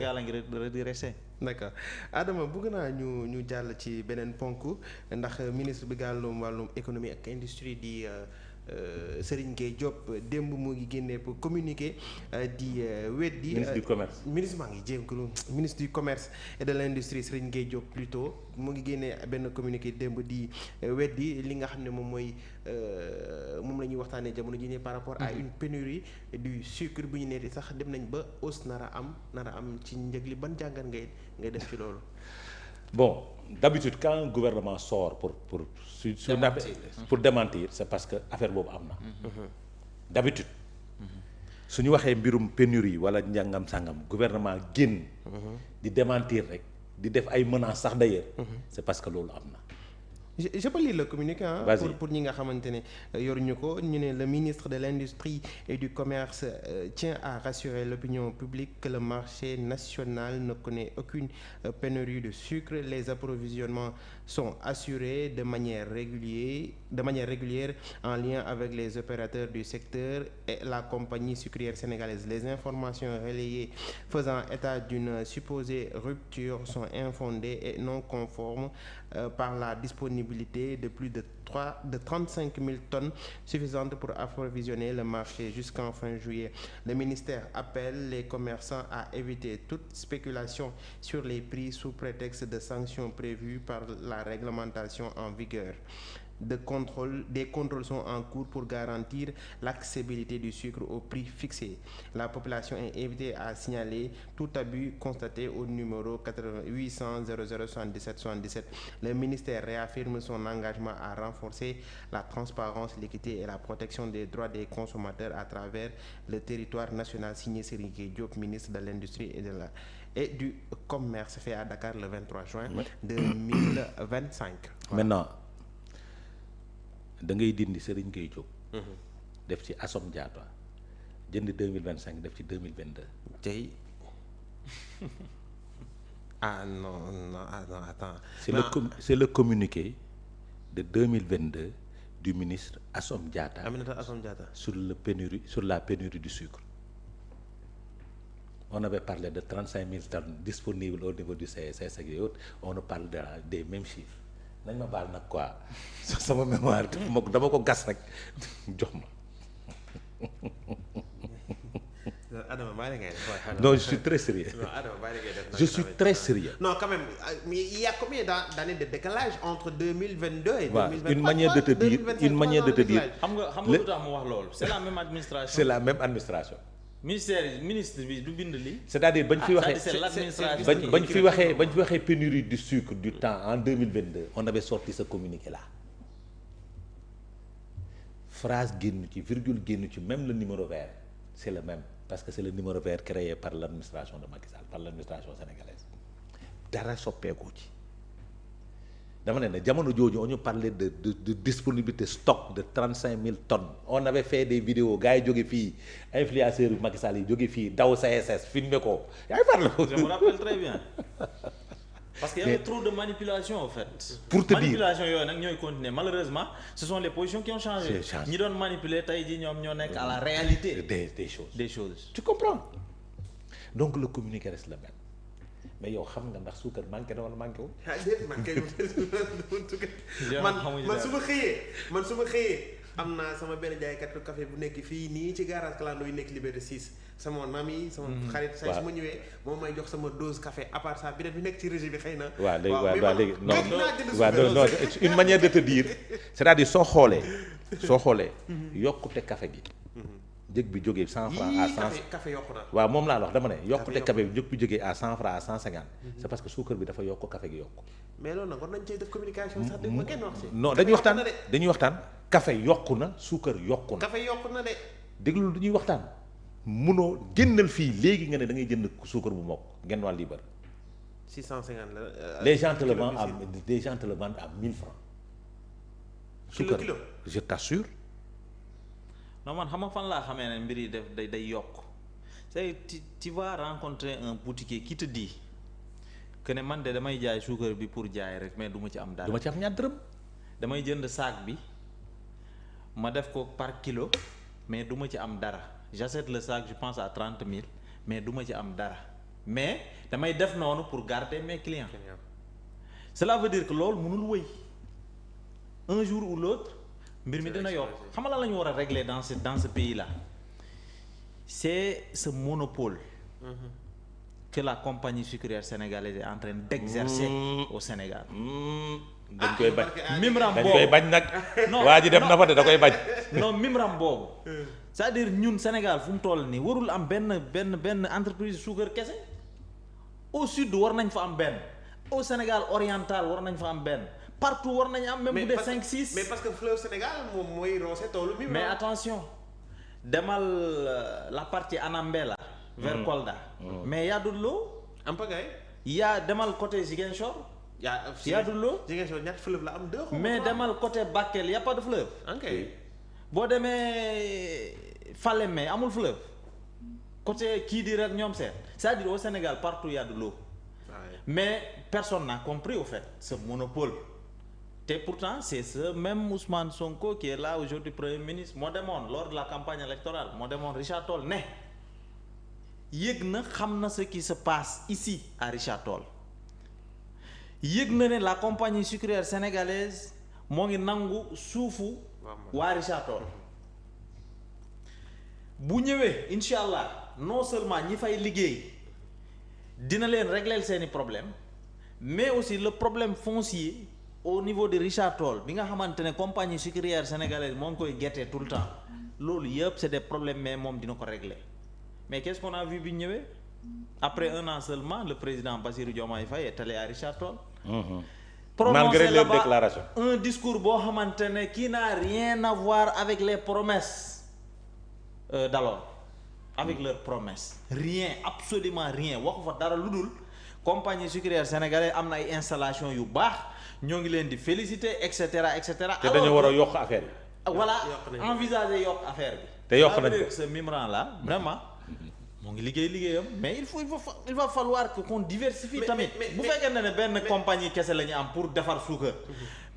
yàlla ngi redressé. d'accord Adama bëgg naa ñu jàll ci beneen ponk ndax ministre bi gàllum wàllum économie ak industrie di Serigne Gueye Diop démb mu ngi génnee pour communiquer di weddi. ministre du commerce ministre maa ngi jéem ministre du commerce et de l' industrie Serigne Gueye Diop plutôt mu ngi génnee benn communiqué démb di weddi li nga xam ne moom mooy moom la ñuy waxtaanee jamono ji ne par rapport à une pénurie du sucre bu ñu nee sax dem nañ ba hausse nar a am ci njëg li ban jàngat ngay def ci loolu. bon d'habitude quand un gouvernement sort pour démentir c'est parce que affaire boobu am na. d'habitude su ñu waxee mbirum pénurie wala njàngam sàngam gouvernement génn. di démentir rek di def ay menaces sax d'ailleurs. c'est parce que loolu am na. je peux lire le communiqué pour ñi nga xamante ne yoruñu ko ñu ne le ministre de l'industrie et du commerce tient à rassurer l'opinion publique que le marché national ne connaît aucune pénurie de sucre. Les approvisionnements sont assurés de manière régulière en lien avec les opérateurs du secteur et la compagnie sucrière sénégalaise. Les informations relayées faisant état d'une supposée rupture sont infondées et non conformes par la disponibilité de plus de 35 000 tonnes suffisantes pour approvisionner le marché jusqu'en fin juillet. Le ministère appelle les commerçants à éviter toute spéculation sur les prix sous prétexte de sanctions prévues par la réglementation en vigueur. Des contrôles sont en cours pour garantir l'accessibilité du sucre au prix fixé. La population est invitée à signaler tout abus constaté au numéro 800 00 77 77. Le ministère réaffirme son engagement à renforcer la transparence, l'équité et la protection des droits des consommateurs à travers le territoire national. Signé Serigne Gueye Diop, ministre de l'Industrie et du Commerce, fait à Dakar le 23 juin 2025. Maintenant da ngay dindi Serigne Gueye Diop. def ci Assome Diatta jënd 2025 def ci 2022. tey non attends. C'est le communiqué de 2022 du ministre Assome Diatta. Aminata Assome Diatta. sur la pénurie du sucre. On avait parlé de 35 000 tonnes disponibles au niveau du CSS ak yooyu on parle des mêmes chiffres. nañ ma baal nag quoi sama mémoire dama ko gas rek jox ma. Adama bàyyi la ngay def. non je suis très sérieux. non Adama bàyyi la ngay def. je suis très sérieux. non quand même mais il y a combien d'années de décalage entre 2022 et 2023. une manière de te dire xam nga lu tax mu wax loolu c'est la même administration. c'est la même administration. ministre bi du bind lii. c'est-à-dire bañ fi waxee c'est l'administration bañ fi waxee pénurie du sucre du temps en 2022 on avait sorti ce communiqué là phrase génn ci virgule génn ci même le numéro vert c'est le même parce que c'est le numéro vert créé par l'administration de Macky Sall par l'administration sénégalaise dara soppeeku ci dama ne jamono jooju on ñu parlait de disponibilité stock de 35 000 tonnes on avait fait des vidéos gars yi jóge fii influenceurs yu Macky Sall yi jóge fii daw CSS filmé ko yaa ngi parle. je me rappelle très bien parce qu'il y avait trop de manipulation en fait. pour te dire manipulation yooyu nag ñooy continuer malheureusement ce sont les positions qui ont changé. ñi doon manipuler tey jii ñoom ñoo nekk à la réalité. des choses. tu comprends donc le communiqué reste le même. mais yow xam nga ndax suukar manqué na wala manqué wu. man su ma xëyee am naa sama benn jaaykatu café bu nekk fii nii ci garage Clando yu nekk Liberté 6 sama mami sama xarit say su ma ñëwee moom may jox sama dose café à part ça bi nekk ci régie bi xëy na. waaw léegi non une manière de te dire c'est-à-dire soo xoolee yokkute café gi. njëg bi jógee 100 francs à 100 café yokku na. waaw moom laa wax dama ne yokkute café bi njëg bi jógee à 100 francs à 150. c'est parce que suukar bi dafa yokk café gi yokk. mais loolu nag war nañ cee def communication sax dégg nga kenn wax ci. non dañuy waxtaan café yokku na suukar yokku na. café yokku na de. déglu dañuy waxtaan munoo génnal fii léegi nga ne da ngay jënd suukar bu mokk genn wàll liibar. 650 la. les gens te le vendent à 1000 francs. kilo je t'assure. non man xam nga fan laa xamee ne mbir yi day yokk c'est tu vas rencontrer un boutiquier qui te dit que ne man de damay jaay suukar bi pour jaay rek mais du ma ci am dara. du ma ci am ñaar dërëm. damay jënd saak bi ma def ko par kilo mais du ma ci am dara j'achète le sac je pense à 30 000 mais du ma ci am dara mais damay def noonu pour garder mes clients. Cela veut dire que loolu mënul wëy un jour ou l'autre mbir mi dina yokk. xam nga lan la ñu war a régler dans ce pays là c'est ce monopole que la compagnie sucrière sénégalaise est en train d'exercer au Sénégal. dañ koy bañ Mimram boobu dañ koy bañ nag. waa ji dem na fa de da koy bañ. non Mimram boobu. c'est-à-dire ñun Sénégal fu mu toll nii warul am benn entreprise suukar kese. au sud war nañ fa am benn. au Sénégal oriental war nañ fa am benn. partout war nañ am même bu dee 5 6. mais parce que fleuve Sénégal moom mooy roose toolu Mimram. mais attention demal la partie Anambela. vers Kolda. mais y a de l'eau. am pagaille. y a demal côté Ziguinchor. y a de l'eau. Ziguinchor ñaata fleuve la am 2. mais demal côté Bakel y a pas de fleuve. ok boo demee Falémé amul fleuve. côté Kidira rek ñoom seet c'est-à-dire au Sénégal partout y a de l'eau. mais personne n'a compris au fait ce monopole. te pourtant c'est ce même Ousmane Sonko qui est là aujourd'hui premier ministre moo demoon lors de la campagne électorale moo demoon Richard Toll ne yëg na xam na ce qui se passe ici à Richard Toll yëg na ne la compagnie sucrière sénégalaise moo ngi nangu suufu waa Richard Toll bu ñëwee incha allah non seulement ñi fay liggéey dina leen régler seeni problème mais aussi le problème foncier au niveau de Richard Toll bi nga xamante ne compagnie sucrière sénégalaise moo ngi koy guettee tout le temps loolu yëpp c'est des problèmes mais moom dina ko régler mais qu'est-ce qu'on a vu bi ñëwee après un an seulement le président Bassirou Diomaye Faye est allé à Richard Toll. Malgré les déclarations. Un discours boo xamante ne qui n'a rien à voir avec les promesses d'alors avec leurs promesses rien absolument rien waxu fa dara lu dul compagnie sucrière sénégalaise am na ay installation yu baax ñoo ngi leen di féliciter et cetera et cetera. te dañoo war a yokk affaire bi. voilà envisager yokk affaire bi. te yokk nañ ko ce Mimran là vraiment. moo ngi liggéeyam mais il va falloir que qu'on diversifie tamit bu fekkee ne benn compagnie kese la ñu am pour defar suukar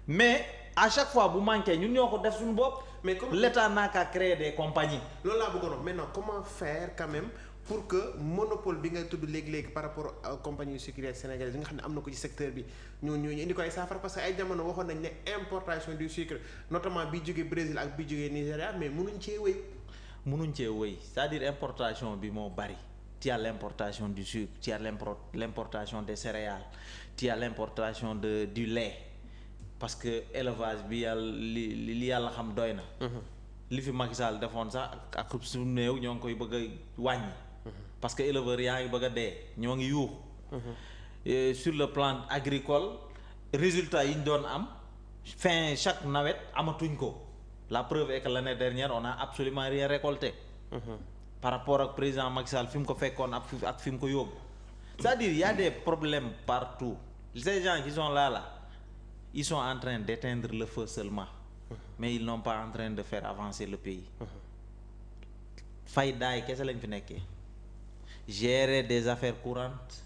mais à chaque fois bu manqué ñun ñoo ko def suñu bopp mais comme l'État n'a qu'à créer des compagnies loolu laa bëggoon wax maintenant comment faire quand même pour que monopole bi nga tudd léegi par rapport à compagnie sucrière sénégalaise yi nga xam ne am na ko ci secteur bi ñu indi ko ay saafara parce que ay jamono waxoon nañ ne importation du sucre notamment bi jógee Brésil ak bi jógee Nigéria mais mënuñ cee wéy c'est-à-dire importation bi moo bari tu as l'importation du sucre tu as l'importation des céréales tu as l'importation du lait parce que élevage bi yàlla li yàlla xam doy na li fi Macky Sall defoon sax ak su néew ñoo ngi koy bëgg a wàññi parce que éleveurs yaa ngi bëgg a dee ñoo ngi yuux sur le plan agricole résultat yi ñu doon am fin chaque nawet amatuñ ko. La preuve est que l'année dernière on a absolument rien récolté. Par rapport ak président Macky Sall fi mu ko fekkoon ak fi mu ko yóbbu. c'est-à-dire il y a des problèmes partout. Ces gens qui sont là ils sont en train d'éteindre le feu seulement. Mais ils n'ont pas en train de faire avancer le pays. fay daay kese lañ fi nekkee. Gérer des affaires courantes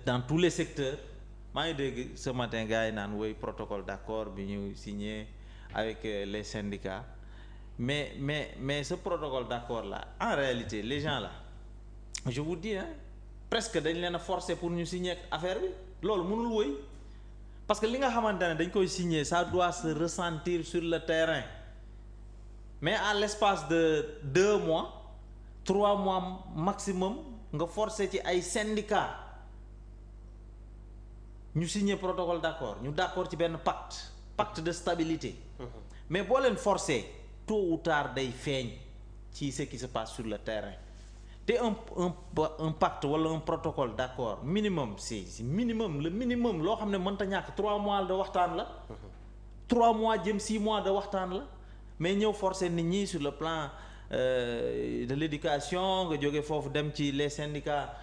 dans tous les secteurs. maa ngi dégg ce matin gars yi naan woy protocole d'accord bi ñu signé. Avec les syndicats mais ce protocole d'accord là en réalité les gens là je vous dis presque dañ leen a forcer pour ñu signer affaire bi loolu mënul woy parce que li nga xamante ne dañ koy signer ça doit se ressentir sur le terrain mais à l'espace de 2 mois 3 mois maximum nga forcer ci ay syndicats ñu signer protocole d'accord ñu d'accord ci benn pacte de stabilité mais boo leen forcer tôt ou tard day feeñ ci ce qui se passe sur le terrain te un pacte wala un protocole d'accord minimum c'est minimum le minimum loo xam ne mënta ñàkk 3 mois de waxtaan la 3 mois jëm 6 mois de waxtaan la mais ñëw forcer nit ñi sur le plan de l'éducation nga jóge foofu dem ci les syndicats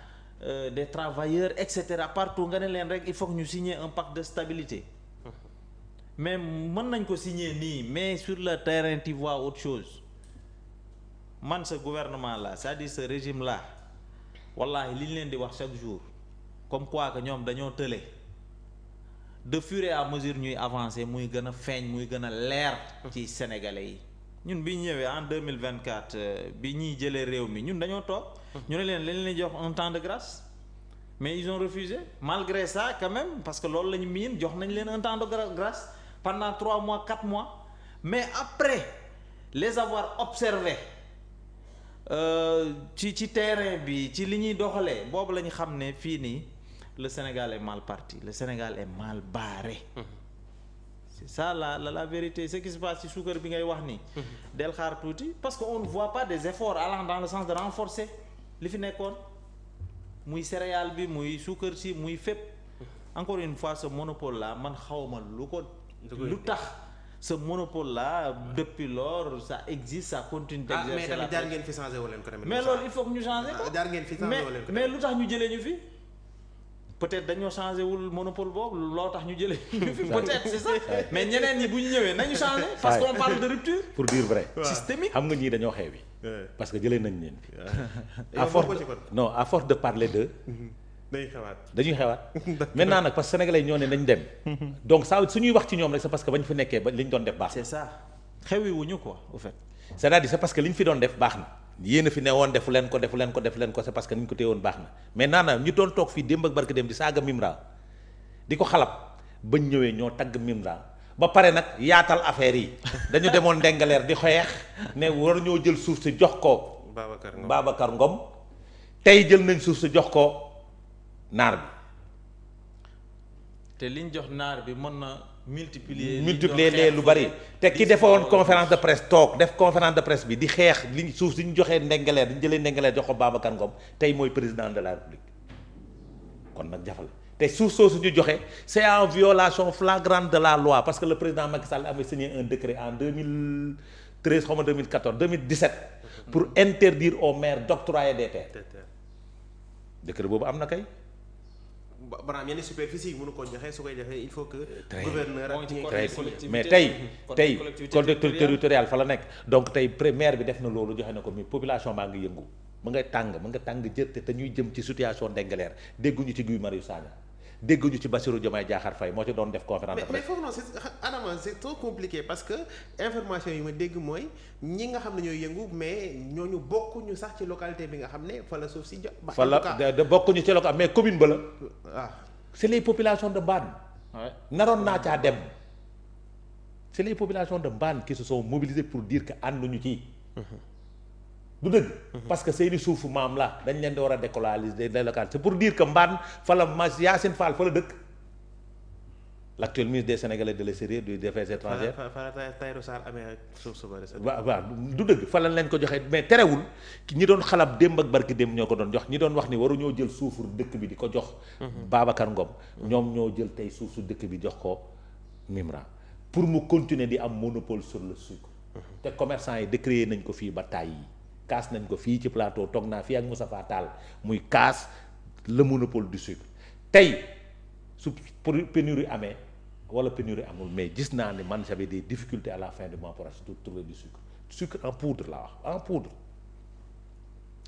des travailleurs et cetera partout nga ne leen rek il faut que ñu signer un pacte de stabilité mais mën nañ ko signer nii mais sur le terrain tu vois autre chose man ce gouvernement là c'est-à-dire ce régime là wallahi li ñu leen di wax chaque jour comme quoi que ñoom dañoo tële de fur et à mesure ñuy avancer muy gën a feeñ muy gën a leer ci sénégalais yi ñun bi ñu ñëwee en 2024 bi ñuy jëlee réew mi ñun dañoo toog. ñu ne leen jox un temps de grâce. mais ils ont refusé malgré ça quand même parce que loolu la ñu miin jox nañ leen un temps de grâce pendant 3 mois 4 mois mais après les avoir observés ci terrain bi ci li ñuy doxalee boobu la ñu xam ne fii nii le Sénégal est mal parti le Sénégal est mal barré. C'est ça la vérité ce qui se passe ci suukar bi ngay wax nii. del xaar tuuti parce que on ne voit pas des efforts allant dans le sens de renforcer li fi nekkoon. muy céréale bi muy suukar si muy fépp encore une fois ce monopole là man xawma lu tax ce monopole là depuis lors ça existe ça continue d'exister. mais tamit jaar ngeen fi changé woo leen ko tamit. mais loolu il faut que ñu changer ko. jaar ngeen fi changé woo leen ko mais lu tax ñu jëlee ñu fi peut-être dañoo changé wul monopole boobu loo tax ñu jëlee ñu fi peut-être c'est ça mais ñeneen ñi bu ñu ñëwee nañu changé parce qu'on parle de rupture. pour dire vrai. systémique xam nga ñii dañoo xew yi parce que jëlee nañ leen fi. à force de parler de. dañuy xewaat maintenant nag parce que sénégalais ñoo ne nañ dem. donc ça suñuy wax ci ñoom rek c'est parce que bañ fi nekkee ba liñ doon def baax. c'est ça xewi wuñu quoi au fait. c'est-à-dire c'est parce que liñ fi doon def baax na. yéen a fi ne woon defu leen ko c'est parce que ni ñu ko téye woon baax na mais naana ñu doon toog fii démb ak barke dem di saaga Mimra di ko xalab bañ ñëwee ñoo tagg Mimra ba pare nag yaatal affaire yi dañu demoon Ndengaleer di xeex ne war ñoo jël suuf si jox ko Babacar Ngom tey jël nañ suuf si jox ko naar bi te liñ jox naar bi mën na multiplier lee lu bari te ki defoon conférence de presse toog def conférence de presse bi di xeex li suuf si ñu joxee Ndengaleer di ñu jëlee Ndengaleer jox ko Babacar Ngom tey mooy président de la République kon nag jafale te suuf soosu ñu joxe c'est en violation flagrante de la loi parce que le président Macky Sall avait signé un décret en 2013 xaw ma 2014 2017 pour interdire aux maires d'octroyer des terres décret boobu am na kay. maanaam yenn superficie yi mënu ko joxe su koy joxe il faut que. gouverneur ak mais tey collectivité territoriale fa la nekk donc tey maire bi def na loolu joxe na ko mi population baa ngi yëngu mu nga tàng jër te ñuy jëm ci situation Ndengaleer dégguñu ci Guy Marius Sagna dégguñu ci Bassirou Diomaye Diakhar Faye moo ci doon def conférence de presse. mais foofu noonu c'est trop compliqué parce que information yi ma dégg mooy ñi nga xam ne ñooy yëngu mais ñooñu bokkuñu sax ci localité bi nga xam ne fa la suuf si jot. fa la de bokkuñu ci localité mais commune ba la. waaw c'est les populations de Mbane. naroon naa caa dem. c'est les populations de Mbane qui se sont mobilisées pour dire que ànduñu ci. du dëgg. parce que seeni suufu maam la dañ leen di war a délocaliser c'est pour dire que Mbane fa la Yacine Fall fa la dëkk. l'actuel ministre des Sénégalais de l'extérieur des affaires étrangères. waaw du dëgg fa lañ leen ko joxee mais terewul ñi doon xalab démb ak barki démb ñoo ko doon jox ñi doon wax ni waruñoo jël suufu dëkk bi di ko jox. Babacar Ngom. ñoom ñoo jël tey suufu dëkk bi jox ko Mimra pour mu continuer di am monopole sur le sucre. te commerçant yi décrié nañ ko fii ba tàyyi kaas nañ ko fii ci plateau toog naa fii ak Moustapha Tall muy kaas le monopole du sucre tey su pénurie amee. wala pénurie amul mais gis naa ne man j'avais des difficultés à la fin du mois pour trouver du sucre en poudre laa wax en poudre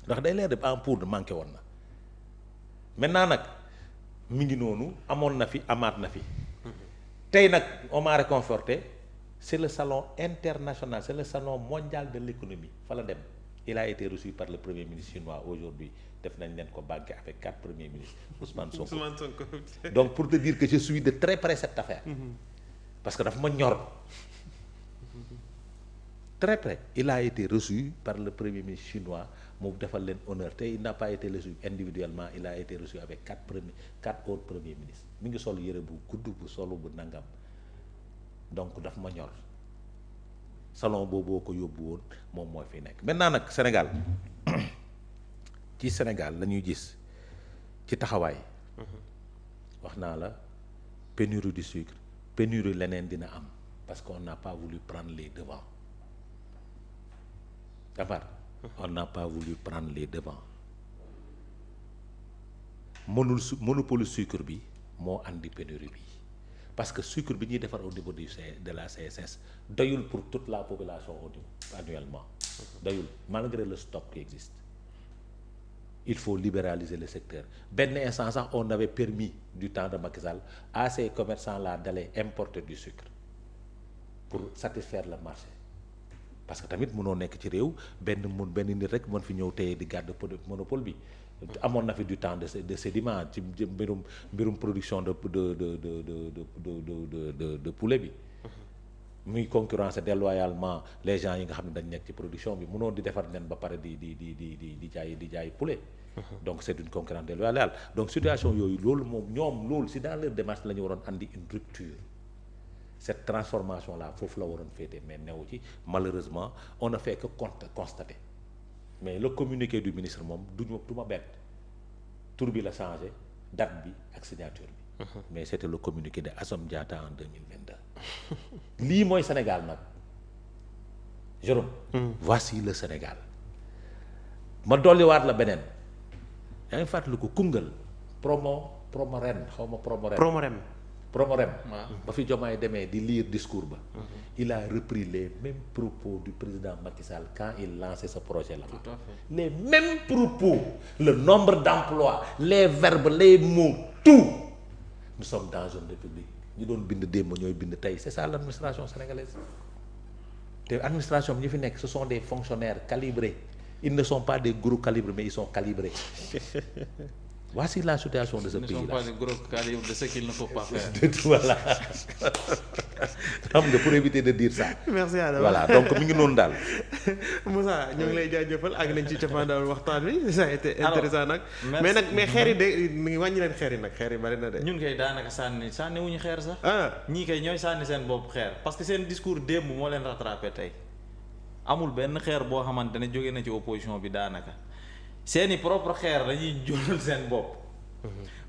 ndax day leer de en poudre manqué woon na maintenant nag mi ngi noonu amoon na fi amaat na fi tey nag on m'a réconforté c'est le salon international c'est le salon mondial de l'économie fa la dem il a été reçu par le premier ministre chinois aujourd'hui def nañ leen ko banqué avec 4 premiers ministres Ousmane Sonko donc pour te dire que je suis de très près cette affaire parce que daf ma ñor très près il a été reçu par le premier ministre chinois mu defal leen honneur te il n'a pas été reçu individuellement il a été reçu avec 4 autres premiers ministres mi ngi sol yëre bu gudd bu solu bu nangam donc daf ma ñor salon booboo ko yóbbu woon moom mooy fi nekk maintenant nag Sénégal ci Sénégal la ñuy gis ci taxawaay wax naa la pénurie du sucre pénurie leneen dina am parce qu'on n'a pas voulu prendre les devants d'abord on n'a pas voulu prendre les devants monopole sucre bi moo andi pénurie bi parce que sucre bi ñuy defar au niveau de la CSS doyul pour toute la population annuellement doyul malgré le stock qui existe il faut libéraliser le secteur benn instant sax on avait permis du temps de Macky Sall à ces commerçants là d'aller importer du sucre pour satisfaire le marché parce que tamit mënoo nekk ci réew benn nit rek mën fi ñëw tey di garde monopole bi. amoon na fi du temps de sédiment ci mbirum production de poulet bi. muy concurrencer déloyalement les gens yi nga xam ne dañ nekk ci production bi mënoo di defar nen ba pare di jaay poulet. donc c'est une concurrence déloyale donc situation yooyu loolu moom ñoom loolu si dans leur démarche la ñu waroon andi une rupture. cette transformation là foofu la waroon féete mais newu ci malheureusement on ne fait que constater mais le communiqué du ministre moom du ma bett tur bi la changé date bi ak signature bi. mais c'était le communiqué de Assome Diatta en 2022. lii mooy Sénégal nag Jérôme. voici le Sénégal. ma dolliwaat la beneen yaa ngi fàttaliku Koungheul Promorem xaw ma Promorem. ba fi Diomaye demee di lire discours ba. il a repris les mêmes propos du président Macky Sall quand il lançait ce projet là. Tout à fait. Les mêmes propos, le nombre d'emplois, les verbes, les mots, tout. Nous sommes dans une république ñu doon bind démb ñooy bind tey c'est ça l'administration sénégalaise te administration bi ñu fi nekk ce sont des fonctionnaires calibrés ils ne sont pas des gros calibres mais ils sont calibrés. Voici la situation de ce pays-là. Ils ne sont pas de gros calibre de ce qu'il ne faut pas faire. Voilà. xam nga pour éviter de dire ça. merci Adama voilà donc mi ngi noonu daal. Moussa ñu ngi lay jaajëfal ak nañ ci cappaandaw waxtaan wi ça a été intéressant nag. mais xeer yi de mi ngi wàññi leen xeer yi nag xeer yi bari na de. ñun kay daanaka sànni wuñu xeer sax. ñii kay ñooy sànni seen bopp xeer parce que seen discours démb moo leen rattrapé tey amul benn xeer boo xamante ne jóge na ci opposition bi daanaka. seeni propre xeer dañuy jógal seen bopp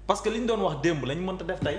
parce que li ñu doon wax démb lañ mënta def tey